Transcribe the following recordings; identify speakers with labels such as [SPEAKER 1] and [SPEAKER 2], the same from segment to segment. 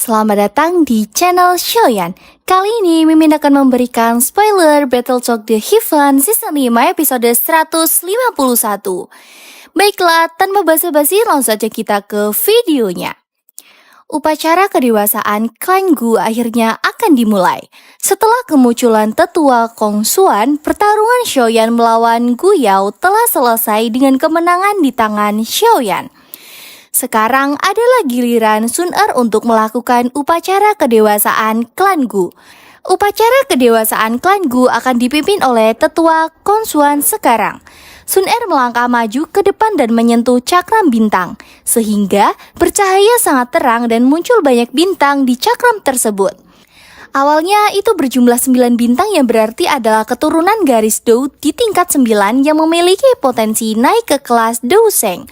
[SPEAKER 1] Selamat datang di channel Shoyan. Kali ini Mimin akan memberikan spoiler Battletoad The Heaven Season 5 episode 151. Baiklah, tanpa basa-basi langsung saja kita ke videonya. Upacara kedewasaan Klan Gu akhirnya akan dimulai. Setelah kemunculan tetua Kong Xuan, pertarungan Xiaoyan melawan Gu Yao telah selesai dengan kemenangan di tangan Xiaoyan. Sekarang adalah giliran Sun Er untuk melakukan upacara kedewasaan Klan Gu. Upacara kedewasaan Klan Gu akan dipimpin oleh tetua Kong Xuan sekarang. Sun Er melangkah maju ke depan dan menyentuh cakram bintang, sehingga bercahaya sangat terang dan muncul banyak bintang di cakram tersebut. Awalnya itu berjumlah 9 bintang yang berarti adalah keturunan garis Dou di tingkat 9 yang memiliki potensi naik ke kelas Dou Sheng.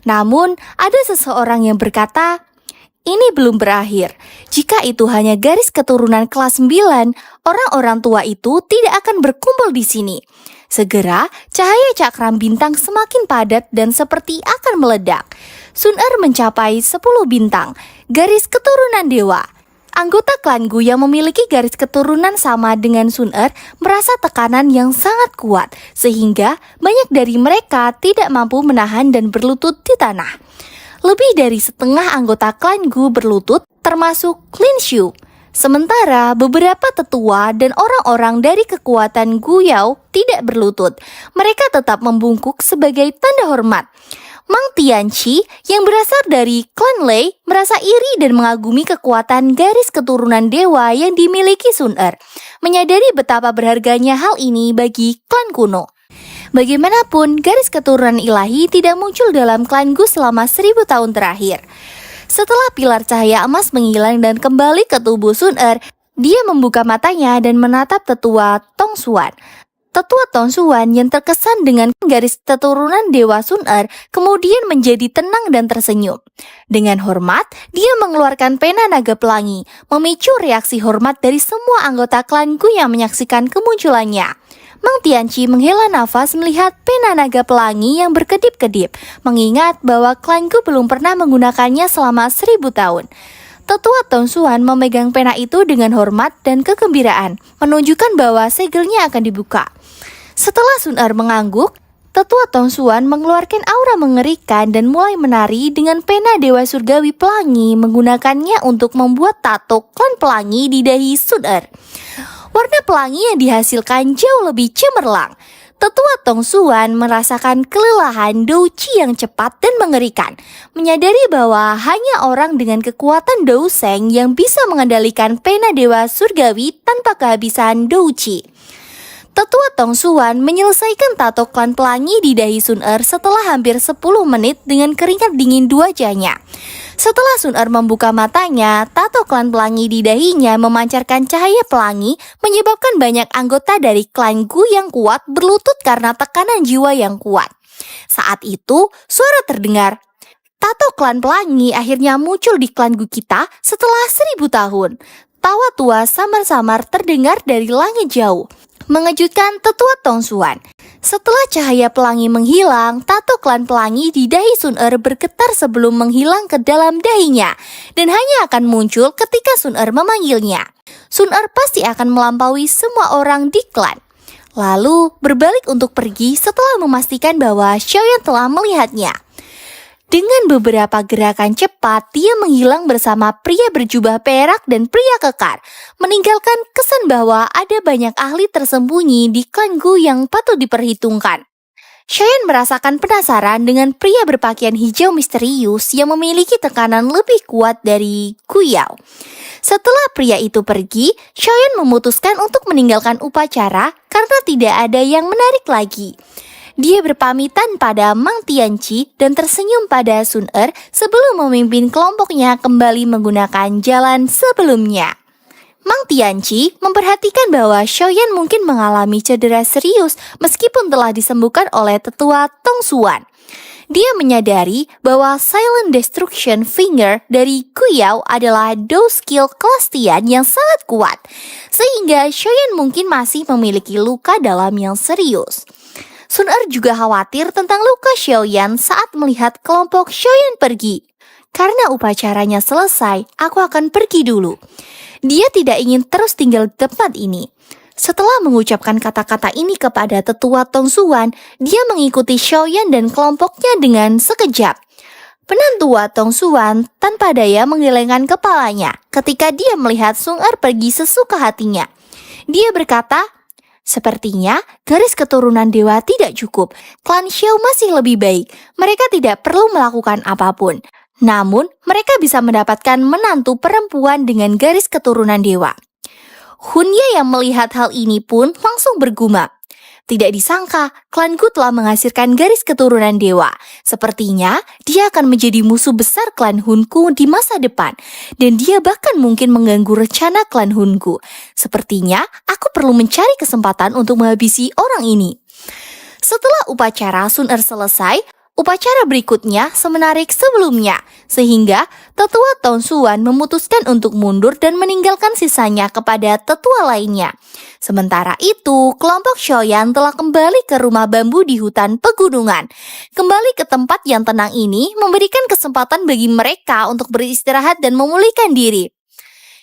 [SPEAKER 1] Namun, ada seseorang yang berkata, ini belum berakhir. Jika itu hanya garis keturunan kelas 9, orang-orang tua itu tidak akan berkumpul di sini. Segera, cahaya cakram bintang semakin padat dan seperti akan meledak. Sun Er mencapai 10 bintang, garis keturunan dewa. Anggota klan Gu yang memiliki garis keturunan sama dengan Sun Er merasa tekanan yang sangat kuat, sehingga banyak dari mereka tidak mampu menahan dan berlutut di tanah. Lebih dari setengah anggota klan Gu berlutut, termasuk Lin Xiu. Sementara beberapa tetua dan orang-orang dari kekuatan Gu Yao tidak berlutut. Mereka tetap membungkuk sebagai tanda hormat. Mang Tianqi yang berasal dari klan Lei merasa iri dan mengagumi kekuatan garis keturunan dewa yang dimiliki Sun Er, menyadari betapa berharganya hal ini bagi klan kuno. Bagaimanapun, garis keturunan ilahi tidak muncul dalam klan Gu selama 1000 tahun terakhir. Setelah pilar cahaya emas menghilang dan kembali ke tubuh Sun Er, dia membuka matanya dan menatap tetua Tong Xuan. Tetua Tong Xuan yang terkesan dengan garis keturunan dewa Sun Er kemudian menjadi tenang dan tersenyum. Dengan hormat, dia mengeluarkan pena naga pelangi, memicu reaksi hormat dari semua anggota klan Gu yang menyaksikan kemunculannya. Mang Tianqi menghela nafas melihat pena naga pelangi yang berkedip-kedip, mengingat bahwa klan Gu belum pernah menggunakannya selama 1000 tahun. Tetua Tong Xuan memegang pena itu dengan hormat dan kegembiraan, menunjukkan bahwa segelnya akan dibuka. Setelah Sun Er mengangguk, tetua Tong Xuan mengeluarkan aura mengerikan dan mulai menari dengan pena Dewa Surgawi Pelangi, menggunakannya untuk membuat tato klan pelangi di dahi Sun Er. Warna pelangi yang dihasilkan jauh lebih cemerlang. Tetua Tong Xuan merasakan kelelahan Dou Qi yang cepat dan mengerikan, menyadari bahwa hanya orang dengan kekuatan Dou Sheng yang bisa mengendalikan pena Dewa Surgawi tanpa kehabisan Dou Qi. Tetua Tong Xuan menyelesaikan tato klan pelangi di dahi Sun Er setelah hampir 10 menit dengan keringat dingin di wajahnya. Setelah Sun Er membuka matanya, tato klan pelangi di dahinya memancarkan cahaya pelangi, menyebabkan banyak anggota dari klan Gu yang kuat berlutut karena tekanan jiwa yang kuat. Saat itu, suara terdengar, tato klan pelangi akhirnya muncul di klan Gu kita setelah 1000 tahun. Tawa tua samar-samar terdengar dari langit jauh, mengejutkan tetua Tong Xuan. Setelah cahaya pelangi menghilang, tato klan pelangi di dahi Sun Er bergetar sebelum menghilang ke dalam dahinya, dan hanya akan muncul ketika Sun Er memanggilnya. Sun Er pasti akan melampaui semua orang di klan. Lalu berbalik untuk pergi setelah memastikan bahwa Xiaoyan telah melihatnya. Dengan beberapa gerakan cepat, dia menghilang bersama pria berjubah perak dan pria kekar, meninggalkan kesan bahwa ada banyak ahli tersembunyi di klan Gu yang patut diperhitungkan. Xiaoyan merasakan penasaran dengan pria berpakaian hijau misterius yang memiliki tekanan lebih kuat dari Gu Yao. Setelah pria itu pergi, Xiaoyan memutuskan untuk meninggalkan upacara karena tidak ada yang menarik lagi. Dia berpamitan pada Mang Tianqi dan tersenyum pada Sun Er sebelum memimpin kelompoknya kembali menggunakan jalan sebelumnya. Mang Tianqi memperhatikan bahwa Xiaoyan mungkin mengalami cedera serius meskipun telah disembuhkan oleh tetua Tong Xuan. Dia menyadari bahwa Silent Destruction Finger dari Gu Yao adalah Dou skill kelas Tian yang sangat kuat, sehingga Xiaoyan mungkin masih memiliki luka dalam yang serius. Sun Er juga khawatir tentang luka Xiaoyan saat melihat kelompok Xiaoyan pergi. Karena upacaranya selesai, aku akan pergi dulu. Dia tidak ingin terus tinggal di tempat ini. Setelah mengucapkan kata-kata ini kepada tetua Tongsuan, dia mengikuti Xiaoyan dan kelompoknya dengan sekejap. Penantua Tongsuan tanpa daya menggelengkan kepalanya ketika dia melihat Sung Er pergi sesuka hatinya. Dia berkata, "Sepertinya garis keturunan dewa tidak cukup. Klan Xiao masih lebih baik. Mereka tidak perlu melakukan apapun. Namun, mereka bisa mendapatkan menantu perempuan dengan garis keturunan dewa." Hunya yang melihat hal ini pun langsung bergumam. Tidak disangka, klanku telah menghasilkan garis keturunan dewa. Sepertinya, dia akan menjadi musuh besar klan Hunku di masa depan. Dan dia bahkan mungkin mengganggu rencana klan Hunku. Sepertinya, aku perlu mencari kesempatan untuk menghabisi orang ini. Setelah upacara Sun Er selesai, upacara berikutnya semenarik sebelumnya, sehingga tetua Tongsuan memutuskan untuk mundur dan meninggalkan sisanya kepada tetua lainnya. Sementara itu, kelompok Xiaoyan telah kembali ke rumah bambu di hutan pegunungan. Kembali ke tempat yang tenang ini memberikan kesempatan bagi mereka untuk beristirahat dan memulihkan diri.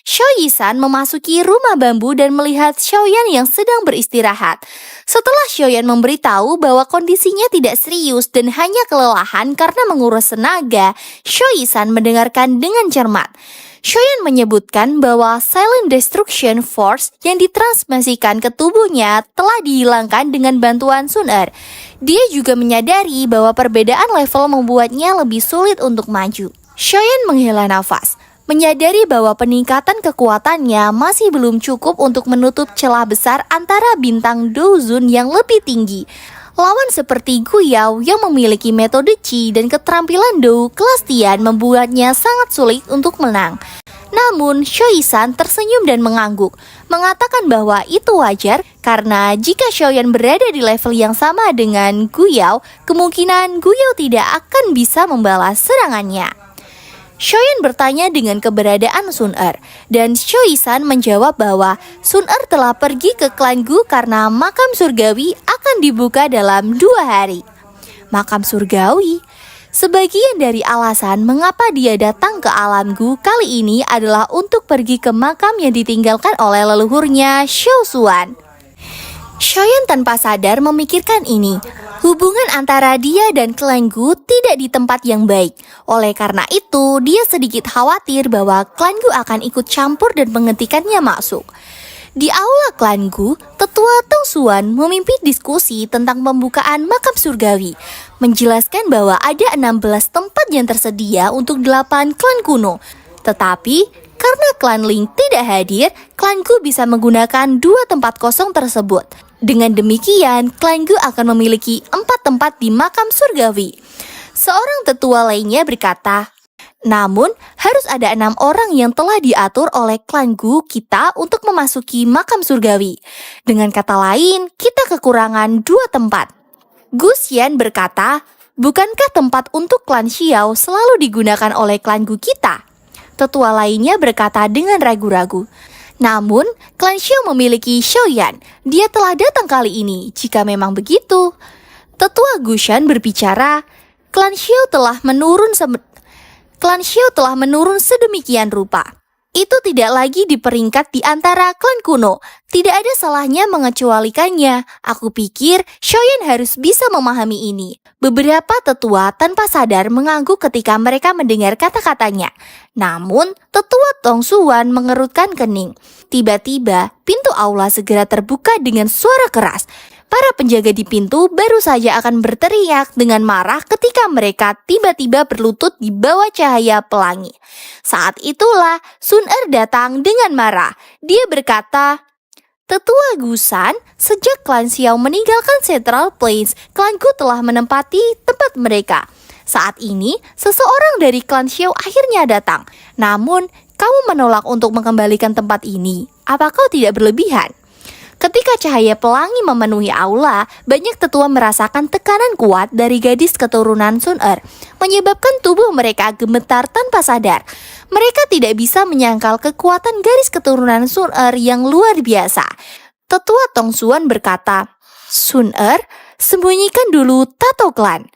[SPEAKER 1] Xiao Yisan memasuki rumah bambu dan melihat Xiaoyan yang sedang beristirahat. Setelah Xiaoyan memberitahu bahwa kondisinya tidak serius dan hanya kelelahan karena menguras tenaga, Xiao Yisan mendengarkan dengan cermat. Xiaoyan menyebutkan bahwa Silent Destruction Force yang ditransmisikan ke tubuhnya telah dihilangkan dengan bantuan Sun Er. Dia juga menyadari bahwa perbedaan level membuatnya lebih sulit untuk maju. Xiaoyan menghela nafas, menyadari bahwa peningkatan kekuatannya masih belum cukup untuk menutup celah besar antara bintang Douzun yang lebih tinggi. Lawan seperti Gu Yao yang memiliki metode Qi dan keterampilan Dou kelas Tian membuatnya sangat sulit untuk menang. Namun, Xiao Yisan tersenyum dan mengangguk, mengatakan bahwa itu wajar karena jika Xiaoyan berada di level yang sama dengan Gu Yao, kemungkinan Gu Yao tidak akan bisa membalas serangannya. Xiaoyan bertanya dengan keberadaan Sun Er, dan Xiao Yisan menjawab bahwa Sun Er telah pergi ke klan Gu karena makam surgawi akan dibuka dalam 2 hari. Makam surgawi? Sebagian dari alasan mengapa dia datang ke alam Gu kali ini adalah untuk pergi ke makam yang ditinggalkan oleh leluhurnya Xiao Xuan. Xiaoyan tanpa sadar memikirkan ini. Hubungan antara dia dan klan Gu tidak di tempat yang baik. Oleh karena itu, dia sedikit khawatir bahwa klan Gu akan ikut campur dan menghentikannya masuk. Di aula klan Gu, tetua Tongsuan memimpin diskusi tentang pembukaan makam surgawi, menjelaskan bahwa ada 16 tempat yang tersedia untuk 8 klan kuno. Tetapi karena klan Ling tidak hadir, klan Gu bisa menggunakan 2 tempat kosong tersebut. Dengan demikian, klan Gu akan memiliki 4 tempat di makam surgawi. Seorang tetua lainnya berkata, namun harus ada 6 orang yang telah diatur oleh klan Gu kita untuk memasuki makam surgawi. Dengan kata lain, kita kekurangan 2 tempat. Gu Xian berkata, bukankah tempat untuk klan Xiao selalu digunakan oleh klan Gu kita? Tetua lainnya berkata dengan ragu-ragu. Namun, klan Xiao memiliki Xiaoyan. Dia telah datang kali ini. Jika memang begitu, tetua Gushan berbicara, klan Xiao telah menurun sedemikian rupa. Itu tidak lagi di peringkat di antara klan kuno. Tidak ada salahnya mengecualikannya. Aku pikir Xiaoyan harus bisa memahami ini. Beberapa tetua tanpa sadar mengangguk ketika mereka mendengar kata-katanya. Namun, tetua Tongsuan mengerutkan kening. Tiba-tiba, pintu aula segera terbuka dengan suara keras. Para penjaga di pintu baru saja akan berteriak dengan marah ketika mereka tiba-tiba berlutut di bawah cahaya pelangi. Saat itulah Sun Er datang dengan marah. Dia berkata, Tetua Gusan, sejak klan Xiao meninggalkan Central Plains, klanku telah menempati tempat mereka. Saat ini, seseorang dari klan Xiao akhirnya datang. Namun, kamu menolak untuk mengembalikan tempat ini. Apa kau tidak berlebihan? Ketika cahaya pelangi memenuhi aula, banyak tetua merasakan tekanan kuat dari gadis keturunan Sun Er, menyebabkan tubuh mereka gemetar tanpa sadar. Mereka tidak bisa menyangkal kekuatan garis keturunan Sun Er yang luar biasa. Tetua Tongsuan berkata, Sun Er, sembunyikan dulu tato klan.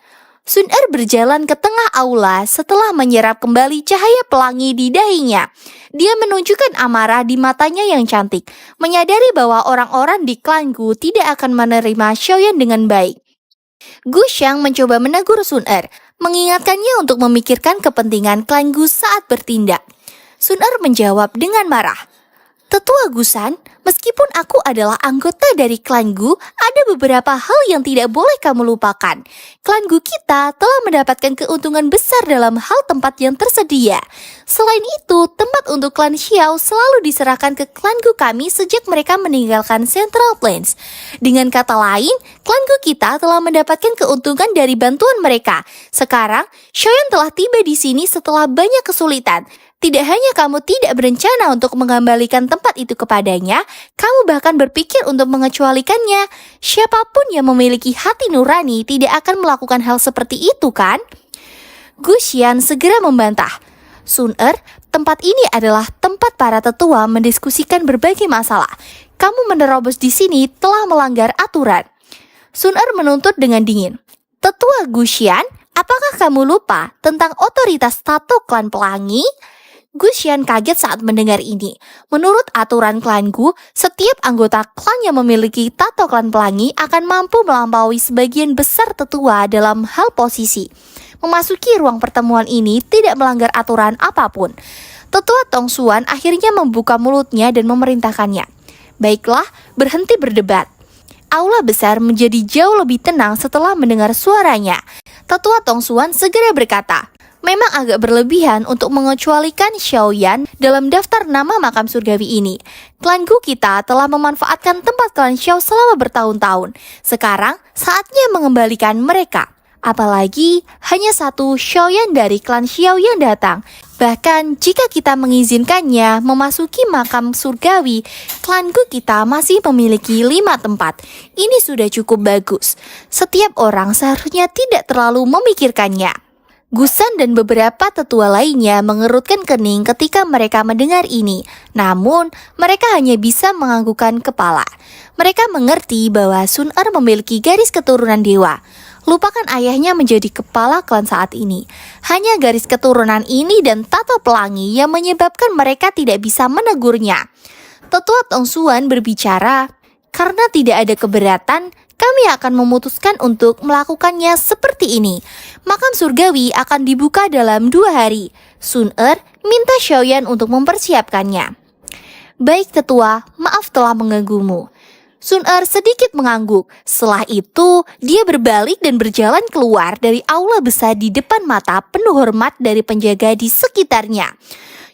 [SPEAKER 1] Sun-er berjalan ke tengah aula setelah menyerap kembali cahaya pelangi di dahinya. Dia menunjukkan amarah di matanya yang cantik, menyadari bahwa orang-orang di klan Gu tidak akan menerima Xiaoyan dengan baik. Gu Xiang mencoba menegur Sun-er, mengingatkannya untuk memikirkan kepentingan klan Gu saat bertindak. Sun-er menjawab dengan marah, "Tetua Gusan, meskipun aku adalah anggota dari klan Gu, ada beberapa hal yang tidak boleh kamu lupakan. Klan Gu kita telah mendapatkan keuntungan besar dalam hal tempat yang tersedia. Selain itu, tempat untuk klan Xiao selalu diserahkan ke klan Gu kami sejak mereka meninggalkan Central Plains. Dengan kata lain, klan Gu kita telah mendapatkan keuntungan dari bantuan mereka. Sekarang, Xiaoyan telah tiba di sini setelah banyak kesulitan. Tidak hanya kamu tidak berencana untuk mengembalikan tempat itu kepadanya, kamu bahkan berpikir untuk mengecualikannya. Siapapun yang memiliki hati nurani tidak akan melakukan hal seperti itu, kan?" Gu Xian segera membantah. "Sun-er, tempat ini adalah tempat para tetua mendiskusikan berbagai masalah. Kamu menerobos di sini telah melanggar aturan." Sun-er menuntut dengan dingin. "Tetua Gu Xian, apakah kamu lupa tentang otoritas tato klan pelangi?" Gu Xian kaget saat mendengar ini. Menurut aturan klan Gu, setiap anggota klan yang memiliki tato klan pelangi akan mampu melampaui sebagian besar tetua dalam hal posisi. Memasuki ruang pertemuan ini tidak melanggar aturan apapun. Tetua Tong Xuan akhirnya membuka mulutnya dan memerintahkannya, "Baiklah, berhenti berdebat." Aula besar menjadi jauh lebih tenang setelah mendengar suaranya. Tetua Tong Xuan segera berkata, "Memang agak berlebihan untuk mengecualikan Xiaoyan dalam daftar nama makam surgawi ini. Klan Gu kita telah memanfaatkan tempat klan Xiao selama bertahun-tahun. Sekarang saatnya mengembalikan mereka. Apalagi hanya satu Xiaoyan dari klan Xiao yang datang. Bahkan jika kita mengizinkannya memasuki makam surgawi, klan Gu kita masih memiliki 5 tempat. Ini sudah cukup bagus. Setiap orang seharusnya tidak terlalu memikirkannya." Gusan dan beberapa tetua lainnya mengerutkan kening ketika mereka mendengar ini. Namun, mereka hanya bisa menganggukkan kepala. Mereka mengerti bahwa Sun-er memiliki garis keturunan dewa. Lupakan ayahnya menjadi kepala klan saat ini. Hanya garis keturunan ini dan tato pelangi yang menyebabkan mereka tidak bisa menegurnya. Tetua Tong Xuan berbicara, "Karena tidak ada keberatan, kami akan memutuskan untuk melakukannya seperti ini. Makam surgawi akan dibuka dalam 2 hari. Sun-er minta Xiaoyan untuk mempersiapkannya." "Baik tetua, maaf telah mengganggumu." Sun-er sedikit mengangguk. Setelah itu, dia berbalik dan berjalan keluar dari aula besar di depan mata penuh hormat dari penjaga di sekitarnya.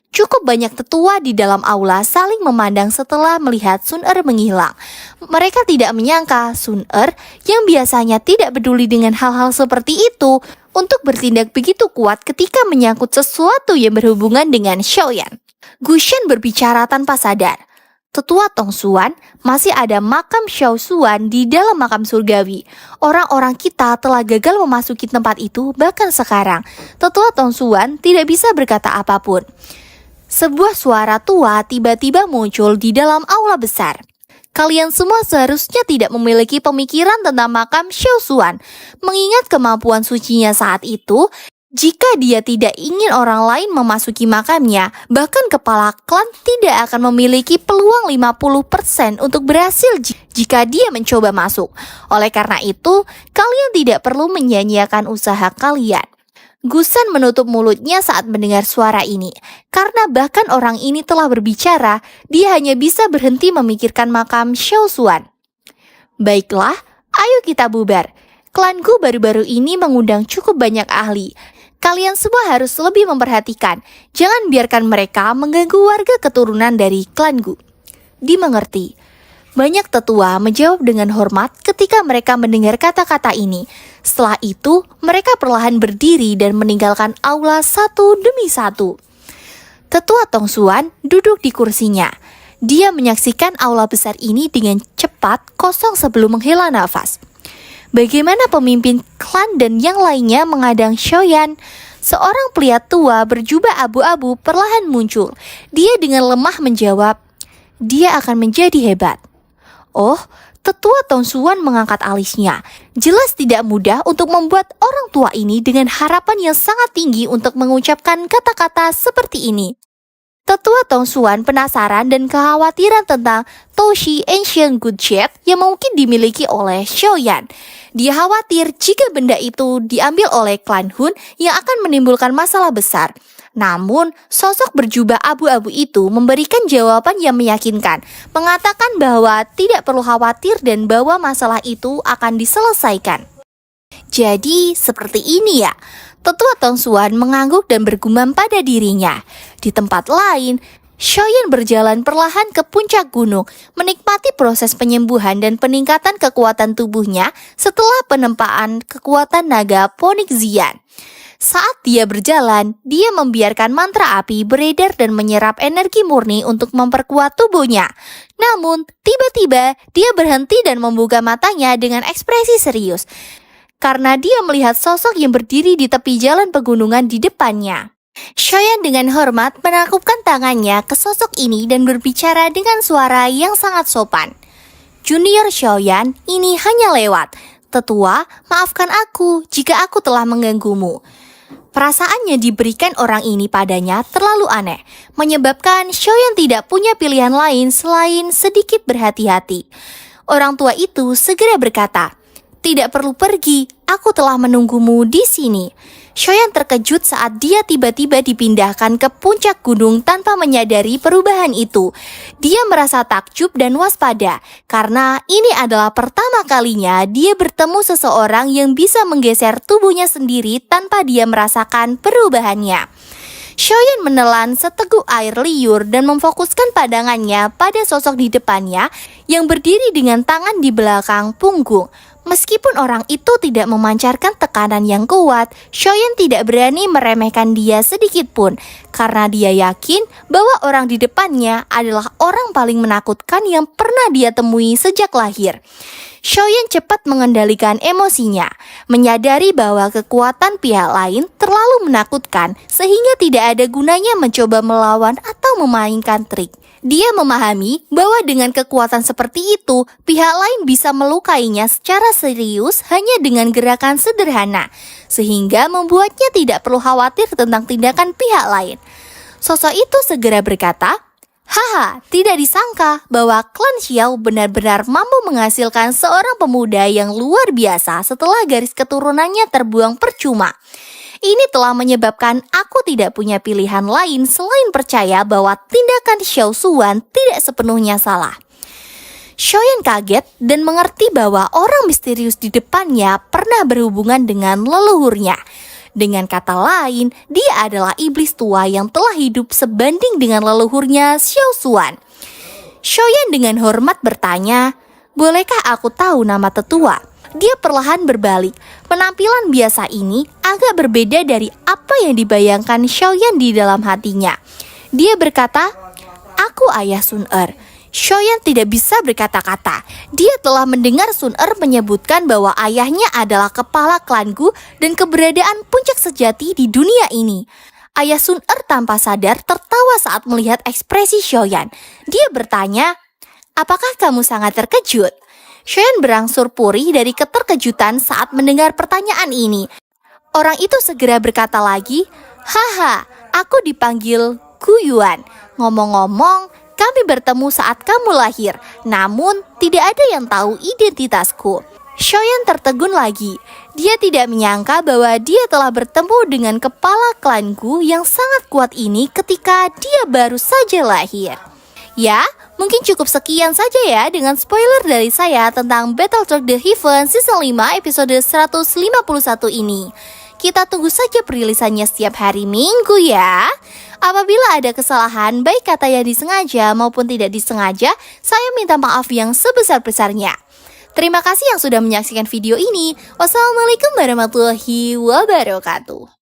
[SPEAKER 1] Cukup banyak tetua di dalam aula saling memandang setelah melihat Sun-er menghilang. Mereka tidak menyangka Sun-er yang biasanya tidak peduli dengan hal-hal seperti itu untuk bertindak begitu kuat ketika menyangkut sesuatu yang berhubungan dengan Xiaoyan. Gu Xian berbicara tanpa sadar. "Tetua Tong Xuan, masih ada makam Xiao Xuan di dalam makam surgawi. Orang-orang kita telah gagal memasuki tempat itu bahkan sekarang. Tetua Tong Xuan tidak bisa berkata apapun." Sebuah suara tua tiba-tiba muncul di dalam aula besar. "Kalian semua seharusnya tidak memiliki pemikiran tentang makam Xiao Xuan. Mengingat kemampuan sucinya saat itu, jika dia tidak ingin orang lain memasuki makamnya, bahkan kepala klan tidak akan memiliki peluang 50% untuk berhasil jika dia mencoba masuk. Oleh karena itu, kalian tidak perlu menyia-nyiakan usaha kalian." Gusan menutup mulutnya saat mendengar suara ini. Karena bahkan orang ini telah berbicara, dia hanya bisa berhenti memikirkan makam Xiao Xuan. "Baiklah, ayo kita bubar. Klan Gu baru-baru ini mengundang cukup banyak ahli. Kalian semua harus lebih memperhatikan. Jangan biarkan mereka mengganggu warga keturunan dari klan Gu." Dimengerti. Banyak tetua menjawab dengan hormat ketika mereka mendengar kata-kata ini. Setelah itu, mereka perlahan berdiri dan meninggalkan aula satu demi satu. Tetua Tong Xuan duduk di kursinya. Dia menyaksikan aula besar ini dengan cepat kosong sebelum menghela nafas. Bagaimana pemimpin klan dan yang lainnya mengadang Xiaoyan? Seorang pria tua berjubah abu-abu perlahan muncul. Dia dengan lemah menjawab, "Dia akan menjadi hebat." "Oh, Tetua Tong Xuan mengangkat alisnya. Jelas tidak mudah untuk membuat orang tua ini dengan harapan yang sangat tinggi untuk mengucapkan kata-kata seperti ini. Tetua Tong Xuan penasaran dan kekhawatiran tentang Toshi Ancient Good Jet yang mungkin dimiliki oleh Xiaoyan. Dia khawatir jika benda itu diambil oleh klan Hun yang akan menimbulkan masalah besar. Namun, sosok berjubah abu-abu itu memberikan jawaban yang meyakinkan, mengatakan bahwa tidak perlu khawatir dan bahwa masalah itu akan diselesaikan. Jadi, seperti ini ya. Tetua Tong Xuan mengangguk dan bergumam pada dirinya. Di tempat lain, Xiaoyan berjalan perlahan ke puncak gunung, menikmati proses penyembuhan dan peningkatan kekuatan tubuhnya setelah penempaan kekuatan naga Phoenix Zian. Saat dia berjalan, dia membiarkan mantra api beredar dan menyerap energi murni untuk memperkuat tubuhnya. Namun, tiba-tiba dia berhenti dan membuka matanya dengan ekspresi serius, karena dia melihat sosok yang berdiri di tepi jalan pegunungan di depannya. Xiaoyan dengan hormat menakupkan tangannya ke sosok ini dan berbicara dengan suara yang sangat sopan. Junior Xiaoyan, ini hanya lewat. Tetua, maafkan aku jika aku telah mengganggumu. Perasaannya diberikan orang ini padanya terlalu aneh, menyebabkan Xiaoyan tidak punya pilihan lain selain sedikit berhati-hati. Orang tua itu segera berkata, "Tidak perlu pergi, aku telah menunggumu di sini." Xiaoyan terkejut saat dia tiba-tiba dipindahkan ke puncak gunung tanpa menyadari perubahan itu. Dia merasa takjub dan waspada, karena ini adalah pertama kalinya dia bertemu seseorang yang bisa menggeser tubuhnya sendiri tanpa dia merasakan perubahannya. Xiaoyan menelan seteguk air liur dan memfokuskan pandangannya pada sosok di depannya yang berdiri dengan tangan di belakang punggung. Meskipun orang itu tidak memancarkan tekanan yang kuat, Xiaoyan tidak berani meremehkan dia sedikit pun, karena dia yakin bahwa orang di depannya adalah orang paling menakutkan yang pernah dia temui sejak lahir. Xiaoyan cepat mengendalikan emosinya, menyadari bahwa kekuatan pihak lain terlalu menakutkan sehingga tidak ada gunanya mencoba melawan atau memainkan trik. Dia memahami bahwa dengan kekuatan seperti itu, pihak lain bisa melukainya secara serius hanya dengan gerakan sederhana, sehingga membuatnya tidak perlu khawatir tentang tindakan pihak lain. Sosok itu segera berkata, "Haha, tidak disangka bahwa klan Xiao benar-benar mampu menghasilkan seorang pemuda yang luar biasa setelah garis keturunannya terbuang percuma. Ini telah menyebabkan aku tidak punya pilihan lain selain percaya bahwa tindakan Xiao Xuan tidak sepenuhnya salah." Xiaoyan kaget dan mengerti bahwa orang misterius di depannya pernah berhubungan dengan leluhurnya. Dengan kata lain, dia adalah iblis tua yang telah hidup sebanding dengan leluhurnya Xiao Xuan. Xiaoyan dengan hormat bertanya, "Bolehkah aku tahu nama tetua?" Dia perlahan berbalik. Penampilan biasa ini agak berbeda dari apa yang dibayangkan Xiaoyan di dalam hatinya. Dia berkata, "Aku ayah Sun Er." Xiaoyan tidak bisa berkata-kata. Dia telah mendengar Sun Er menyebutkan bahwa ayahnya adalah kepala klan Gu dan keberadaan puncak sejati di dunia ini. Ayah Sun Er tanpa sadar tertawa saat melihat ekspresi Xiaoyan. Dia bertanya, "Apakah kamu sangat terkejut?" Xiaoyan berangsur purih dari keterkejutan saat mendengar pertanyaan ini. Orang itu segera berkata lagi, "Haha, aku dipanggil Gu Yuan. Ngomong-ngomong, kami bertemu saat kamu lahir, namun tidak ada yang tahu identitasku." Xiaoyan tertegun lagi. Dia tidak menyangka bahwa dia telah bertemu dengan kepala klan Gu yang sangat kuat ini ketika dia baru saja lahir. Ya, mungkin cukup sekian saja ya dengan spoiler dari saya tentang Battletoad The Heaven Season 5 episode 151 ini. Kita tunggu saja perilisannya setiap hari Minggu ya. Apabila ada kesalahan, baik kata yang disengaja maupun tidak disengaja, saya minta maaf yang sebesar-besarnya. Terima kasih yang sudah menyaksikan video ini. Wassalamualaikum warahmatullahi wabarakatuh.